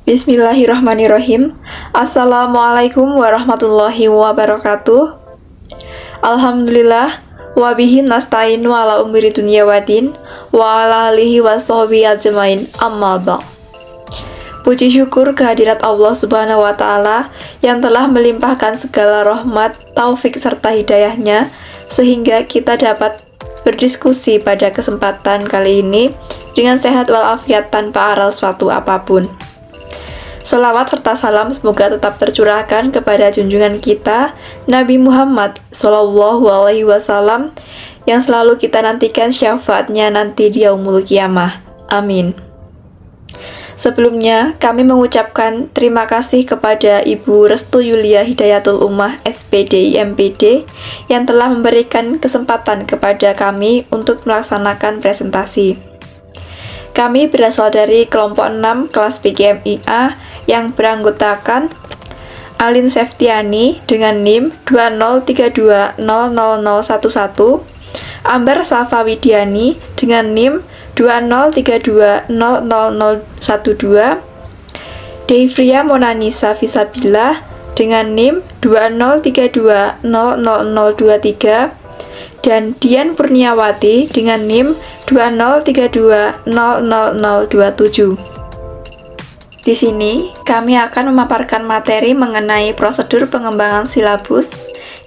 Bismillahirrahmanirrahim. Assalamualaikum warahmatullahi wabarakatuh. Alhamdulillah wa bihi nasta'inu ala umuri dunya waddin wa ala alihi wa sahbihi ajmain. Amma ba'd. Puji syukur kehadirat Allah Subhanahu wa taala yang telah melimpahkan segala rahmat, taufik serta hidayahnya sehingga kita dapat berdiskusi pada kesempatan kali ini dengan sehat walafiat tanpa aral suatu apapun. Salawat serta salam semoga tetap tercurahkan kepada junjungan kita Nabi Muhammad SAW yang selalu kita nantikan syafaatnya nanti di yaumul qiyamah. Amin. Sebelumnya, kami mengucapkan terima kasih kepada Ibu Restu Yulia Hidayatul Ummah SPD MPD yang telah memberikan kesempatan kepada kami untuk melaksanakan presentasi. Kami berasal dari kelompok 6 kelas PGMIA yang beranggotakan Alin Seftiani dengan NIM 203200011, Amber Safa Widiani dengan NIM 203200012, Devria Monanisa Fisabilah dengan NIM 203200023, dan Dian Purniawati dengan NIM 203200027. Di sini, kami akan memaparkan materi mengenai prosedur pengembangan silabus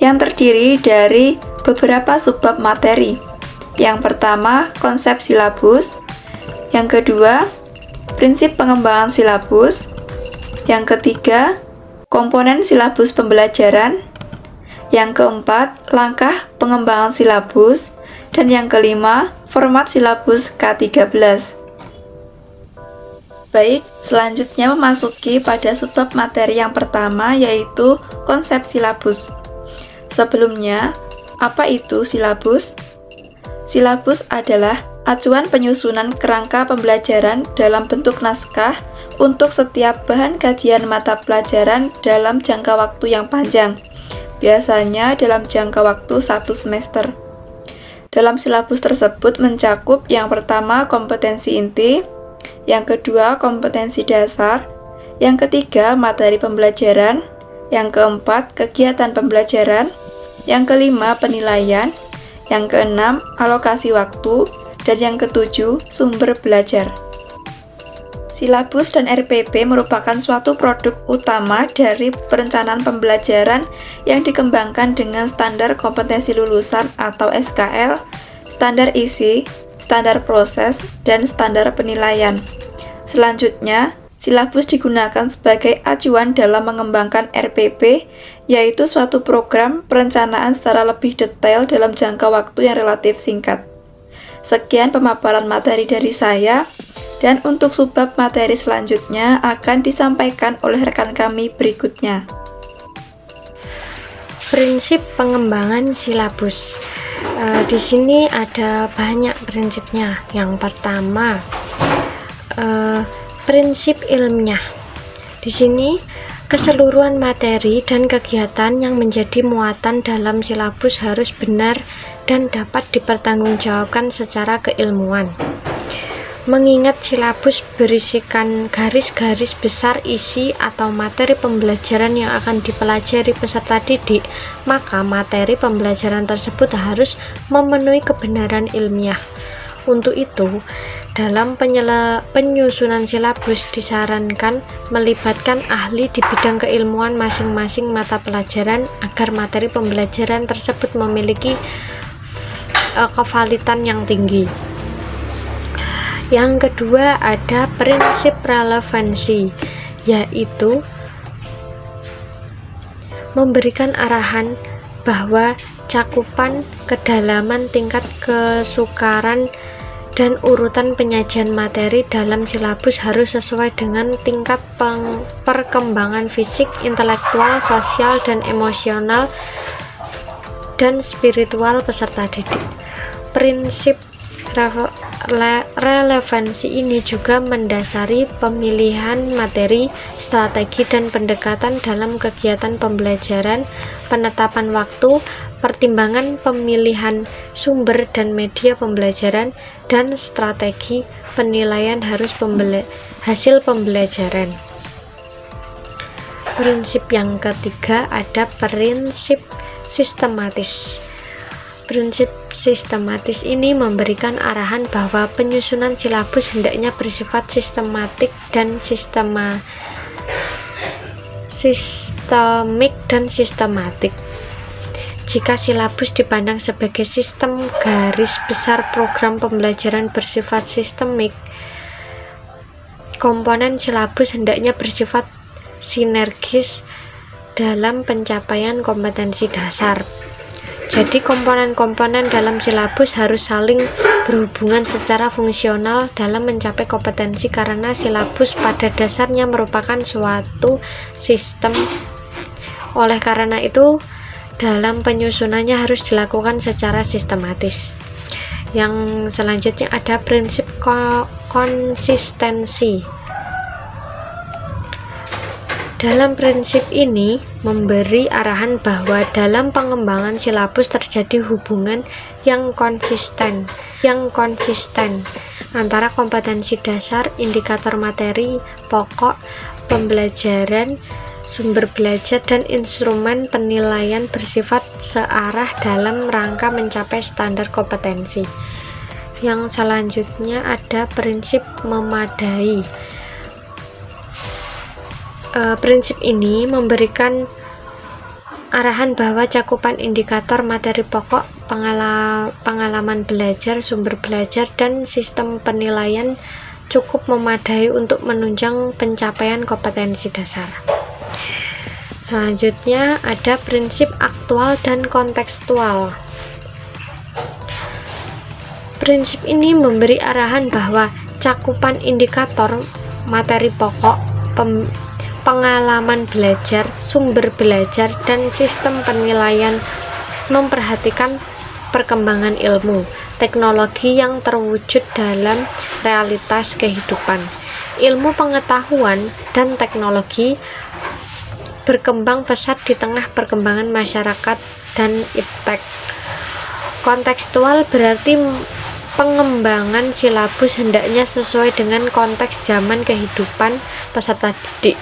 yang terdiri dari beberapa subbab materi. Yang pertama, konsep silabus. Yang kedua, prinsip pengembangan silabus. Yang ketiga, komponen silabus pembelajaran. Yang keempat, langkah pengembangan silabus. Dan yang kelima, format silabus K13. Baik, selanjutnya memasuki pada subbab materi yang pertama, yaitu konsep silabus. Sebelumnya, apa itu silabus? Silabus adalah acuan penyusunan kerangka pembelajaran dalam bentuk naskah untuk setiap bahan kajian mata pelajaran dalam jangka waktu yang panjang, biasanya dalam jangka waktu 1 semester. Dalam silabus tersebut mencakup yang pertama kompetensi inti, yang kedua kompetensi dasar, yang ketiga materi pembelajaran, yang keempat kegiatan pembelajaran, yang kelima penilaian, yang keenam alokasi waktu, dan yang ketujuh sumber belajar. Silabus dan RPP merupakan suatu produk utama dari perencanaan pembelajaran yang dikembangkan dengan standar kompetensi lulusan atau SKL, standar isi, standar proses, dan standar penilaian. Selanjutnya, silabus digunakan sebagai acuan dalam mengembangkan RPP, yaitu suatu program perencanaan secara lebih detail dalam jangka waktu yang relatif singkat. Sekian pemaparan materi dari saya, dan untuk subbab materi selanjutnya akan disampaikan oleh rekan kami berikutnya. Prinsip pengembangan silabus. Di sini ada banyak prinsipnya. Yang pertama, prinsip ilmiah. Di sini keseluruhan materi dan kegiatan yang menjadi muatan dalam silabus harus benar dan dapat dipertanggungjawabkan secara keilmuan. Mengingat silabus berisikan garis-garis besar isi atau materi pembelajaran yang akan dipelajari peserta didik, maka materi pembelajaran tersebut harus memenuhi kebenaran ilmiah. Untuk itu, dalam penyusunan silabus disarankan melibatkan ahli di bidang keilmuan masing-masing mata pelajaran agar materi pembelajaran tersebut memiliki kevalitan yang tinggi. Yang kedua ada prinsip relevansi, yaitu memberikan arahan bahwa cakupan, kedalaman, tingkat kesukaran, dan urutan penyajian materi dalam silabus harus sesuai dengan tingkat perkembangan fisik, intelektual, sosial, dan emosional dan spiritual peserta didik. Prinsip relevansi ini juga mendasari pemilihan materi, strategi, dan pendekatan dalam kegiatan pembelajaran, penetapan waktu, pertimbangan pemilihan sumber dan media pembelajaran, dan strategi penilaian hasil pembelajaran. Prinsip yang ketiga ada prinsip sistematis. Prinsip sistematis ini memberikan arahan bahwa penyusunan silabus hendaknya bersifat sistematik dan sistemik dan sistematik. Jika silabus dipandang sebagai sistem garis besar program pembelajaran bersifat sistemik, komponen silabus hendaknya bersifat sinergis dalam pencapaian kompetensi dasar. Jadi komponen-komponen dalam silabus harus saling berhubungan secara fungsional dalam mencapai kompetensi, karena silabus pada dasarnya merupakan suatu sistem. Oleh karena itu, dalam penyusunannya harus dilakukan secara sistematis. Yang selanjutnya ada prinsip konsistensi. Dalam prinsip ini memberi arahan bahwa dalam pengembangan silabus terjadi hubungan yang konsisten antara kompetensi dasar, indikator materi pokok pembelajaran, sumber belajar, dan instrumen penilaian bersifat searah dalam rangka mencapai standar kompetensi. Yang selanjutnya ada prinsip memadai. Prinsip ini memberikan arahan bahwa cakupan indikator materi pokok, pengalaman belajar, sumber belajar, dan sistem penilaian cukup memadai untuk menunjang pencapaian kompetensi dasar. Selanjutnya ada prinsip aktual dan kontekstual. Prinsip ini memberi arahan bahwa cakupan indikator materi pokok, pengalaman belajar, sumber belajar, dan sistem penilaian memperhatikan perkembangan ilmu, teknologi yang terwujud dalam realitas kehidupan. Ilmu pengetahuan dan teknologi berkembang pesat di tengah perkembangan masyarakat dan iptek. Kontekstual berarti pengembangan silabus hendaknya sesuai dengan konteks zaman kehidupan peserta didik.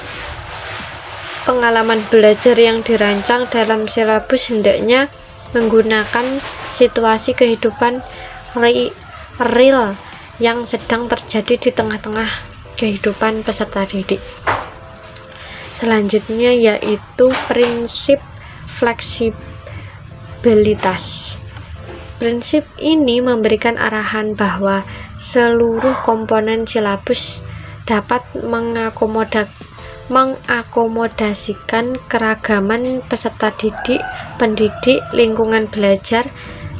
Pengalaman belajar yang dirancang dalam silabus hendaknya menggunakan situasi kehidupan real yang sedang terjadi di tengah-tengah kehidupan peserta didik. Selanjutnya yaitu prinsip fleksibilitas. Prinsip ini memberikan arahan bahwa seluruh komponen silabus dapat mengakomodasikan keragaman peserta didik, pendidik, lingkungan belajar,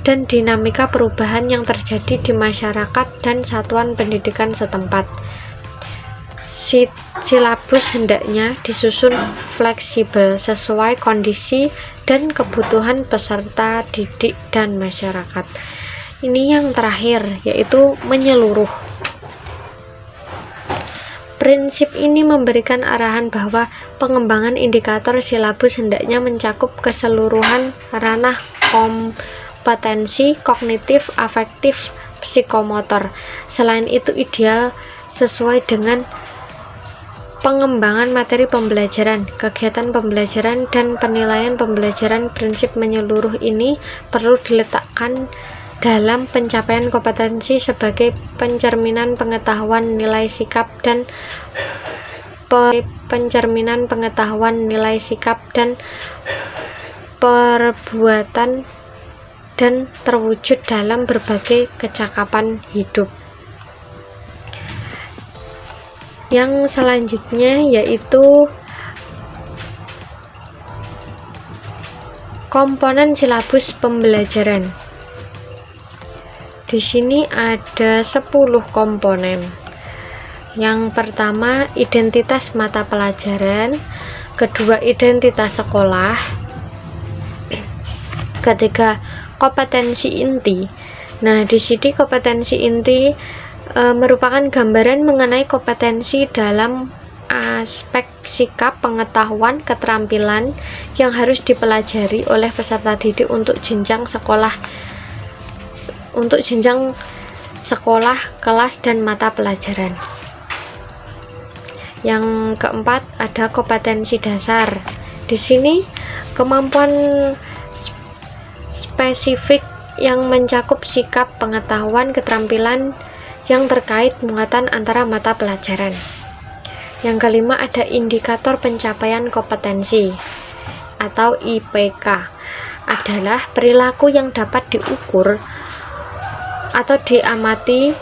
dan dinamika perubahan yang terjadi di masyarakat dan satuan pendidikan setempat. Silabus hendaknya disusun fleksibel sesuai kondisi dan kebutuhan peserta didik dan masyarakat. Ini yang terakhir, yaitu menyeluruh. Prinsip ini memberikan arahan bahwa pengembangan indikator silabus hendaknya mencakup keseluruhan ranah kompetensi kognitif, afektif, psikomotor. Selain itu ideal sesuai dengan pengembangan materi pembelajaran, kegiatan pembelajaran, dan penilaian pembelajaran. Prinsip menyeluruh ini perlu diletakkan dalam pencapaian kompetensi sebagai pencerminan pengetahuan, nilai sikap, dan perbuatan, dan terwujud dalam berbagai kecakapan hidup. Yang selanjutnya yaitu komponen silabus pembelajaran. Di sini ada 10 komponen. Yang pertama, identitas mata pelajaran. Kedua, identitas sekolah. Ketiga, kompetensi inti. Nah, di sini kompetensi inti merupakan gambaran mengenai kompetensi dalam aspek sikap, pengetahuan, keterampilan yang harus dipelajari oleh peserta didik untuk jenjang sekolah, kelas, dan mata pelajaran. Yang keempat ada kompetensi dasar. Di sini kemampuan spesifik yang mencakup sikap, pengetahuan, keterampilan yang terkait muatan antara mata pelajaran. Yang kelima ada indikator pencapaian kompetensi atau IPK, adalah perilaku yang dapat diukur atau diamati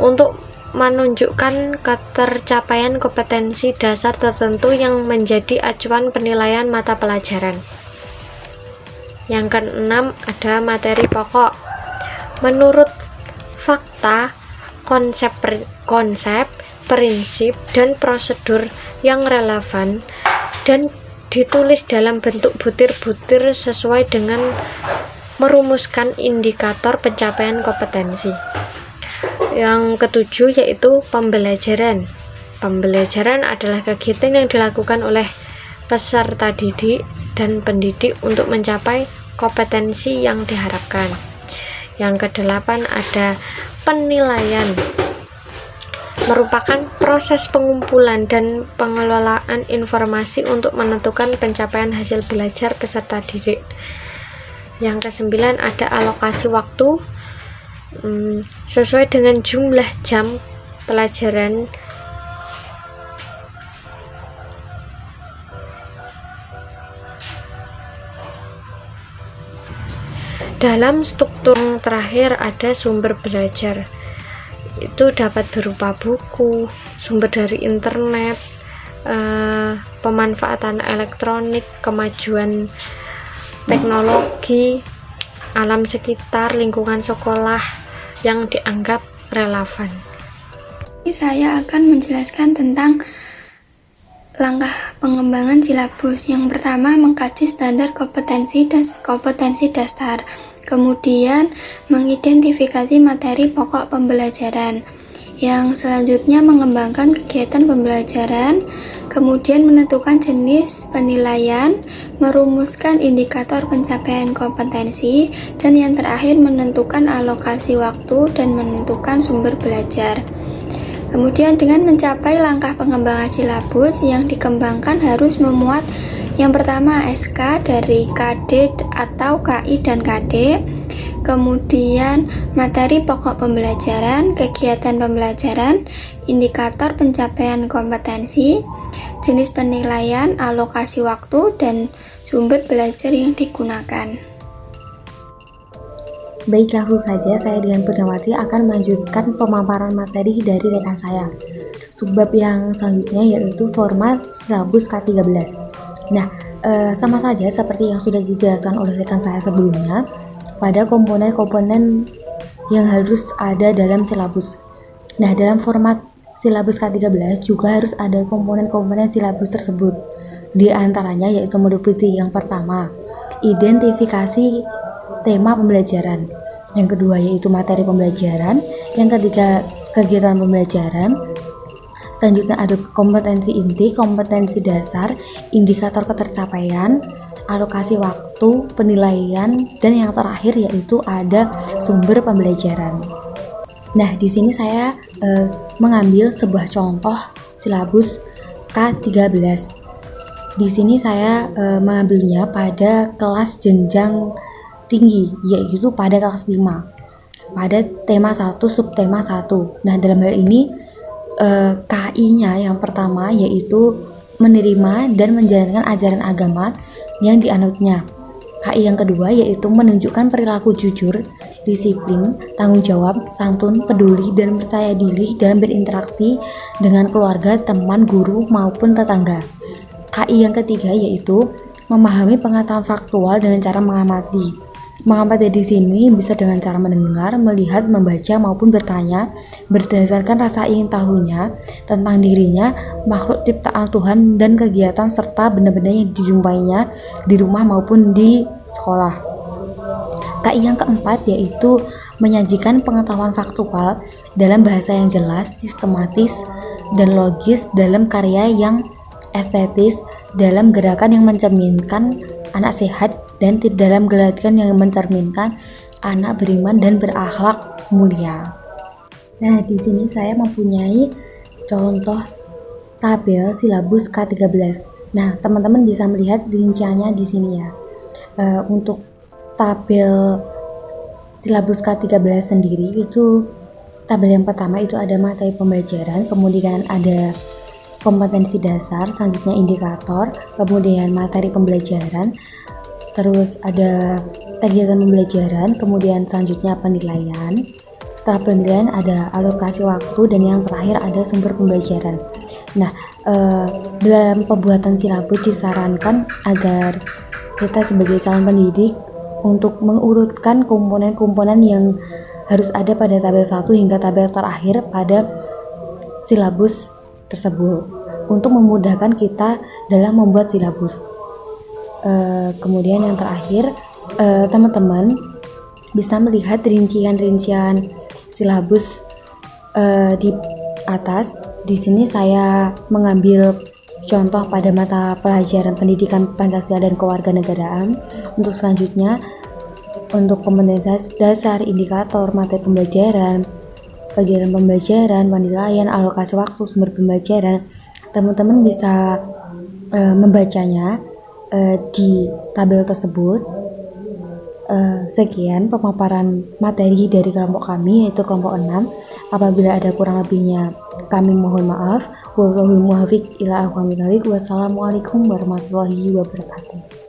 untuk menunjukkan ketercapaian kompetensi dasar tertentu yang menjadi acuan penilaian mata pelajaran. Yang keenam ada materi pokok. Menurut fakta, konsep, prinsip, dan prosedur yang relevan dan ditulis dalam bentuk butir-butir sesuai dengan merumuskan indikator pencapaian kompetensi. Yang ketujuh yaitu pembelajaran. Pembelajaran adalah kegiatan yang dilakukan oleh peserta didik dan pendidik untuk mencapai kompetensi yang diharapkan. Yang kedelapan ada penilaian. Merupakan proses pengumpulan dan pengelolaan informasi untuk menentukan pencapaian hasil belajar peserta didik. Yang kesembilan ada alokasi waktu. Sesuai dengan jumlah jam pelajaran dalam struktur. Yang terakhir ada sumber belajar. Itu dapat berupa buku, sumber dari internet, pemanfaatan elektronik, kemajuan teknologi, alam sekitar, lingkungan sekolah yang dianggap relevan. Saya akan menjelaskan tentang langkah pengembangan silabus. Yang pertama, mengkaji standar kompetensi dasar. Kemudian, mengidentifikasi materi pokok pembelajaran. Yang selanjutnya, mengembangkan kegiatan pembelajaran. Kemudian, menentukan jenis penilaian, merumuskan indikator pencapaian kompetensi, dan yang terakhir, menentukan alokasi waktu dan menentukan sumber belajar. Kemudian, dengan mencapai langkah pengembangan silabus, yang dikembangkan harus memuat yang pertama SK dari KD atau KI dan KD, kemudian materi pokok pembelajaran, kegiatan pembelajaran, indikator pencapaian kompetensi, jenis penilaian, alokasi waktu, dan sumber belajar yang digunakan. Baik, langsung saja saya dengan Purnawati akan melanjutkan pemaparan materi dari rekan saya. Subbab yang selanjutnya yaitu format silabus K13. Nah, sama saja seperti yang sudah dijelaskan oleh rekan saya sebelumnya, pada komponen-komponen yang harus ada dalam silabus. Nah, dalam format silabus K13 juga harus ada komponen-komponen silabus tersebut. Di antaranya yaitu meliputi yang pertama, identifikasi tema pembelajaran. Yang kedua yaitu materi pembelajaran. Yang ketiga, kegiatan pembelajaran. Selanjutnya ada kompetensi inti, kompetensi dasar, indikator ketercapaian, alokasi waktu, penilaian, dan yang terakhir yaitu ada sumber pembelajaran. Nah, di sini saya mengambil sebuah contoh silabus K13. Di sini saya mengambilnya pada kelas jenjang tinggi, yaitu pada kelas 5, pada tema 1, subtema 1. Nah, dalam hal ini KI-nya yang pertama yaitu menerima dan menjalankan ajaran agama yang dianutnya. KI yang kedua yaitu menunjukkan perilaku jujur, disiplin, tanggung jawab, santun, peduli, dan percaya diri dalam berinteraksi dengan keluarga, teman, guru, maupun tetangga. KI yang ketiga yaitu memahami pengetahuan faktual dengan cara mengamati. Mengamati di sini bisa dengan cara mendengar, melihat, membaca, maupun bertanya berdasarkan rasa ingin tahunya tentang dirinya, makhluk ciptaan Tuhan, dan kegiatan serta benda-benda yang dijumpainya di rumah maupun di sekolah. KI yang keempat yaitu menyajikan pengetahuan faktual dalam bahasa yang jelas, sistematis, dan logis dalam karya yang estetis, dalam gerakan yang mencerminkan anak sehat, dan dalam gerakan yang mencerminkan anak beriman dan berakhlak mulia. Nah, di sini saya mempunyai contoh tabel silabus K13. Nah, teman-teman bisa melihat rinciannya di sini ya. Untuk tabel silabus K13 sendiri itu tabel yang pertama itu ada materi pembelajaran, kemudian ada kompetensi dasar, selanjutnya indikator, kemudian materi pembelajaran, terus ada kegiatan pembelajaran, kemudian selanjutnya penilaian. Setelah penilaian ada alokasi waktu, dan yang terakhir ada sumber pembelajaran. Nah, dalam pembuatan silabus disarankan agar kita sebagai calon pendidik untuk mengurutkan komponen-komponen yang harus ada pada tabel 1 hingga tabel terakhir pada silabus tersebut untuk memudahkan kita dalam membuat silabus. Kemudian yang terakhir, teman-teman bisa melihat rincian-rincian silabus di atas. Di sini saya mengambil contoh pada mata pelajaran pendidikan Pancasila dan Kewarganegaraan. Untuk selanjutnya, untuk kompetensi dasar, indikator, materi pembelajaran, kegiatan pembelajaran, penilaian, alokasi waktu, sumber pembelajaran, teman-teman bisa membacanya di tabel tersebut. Sekian pemaparan materi dari kelompok kami, yaitu kelompok 6. Apabila ada kurang lebihnya, kami mohon maaf. Wallahul muwaffiq ila aqwamit thoriq. Wassalamualaikum warahmatullahi wabarakatuh.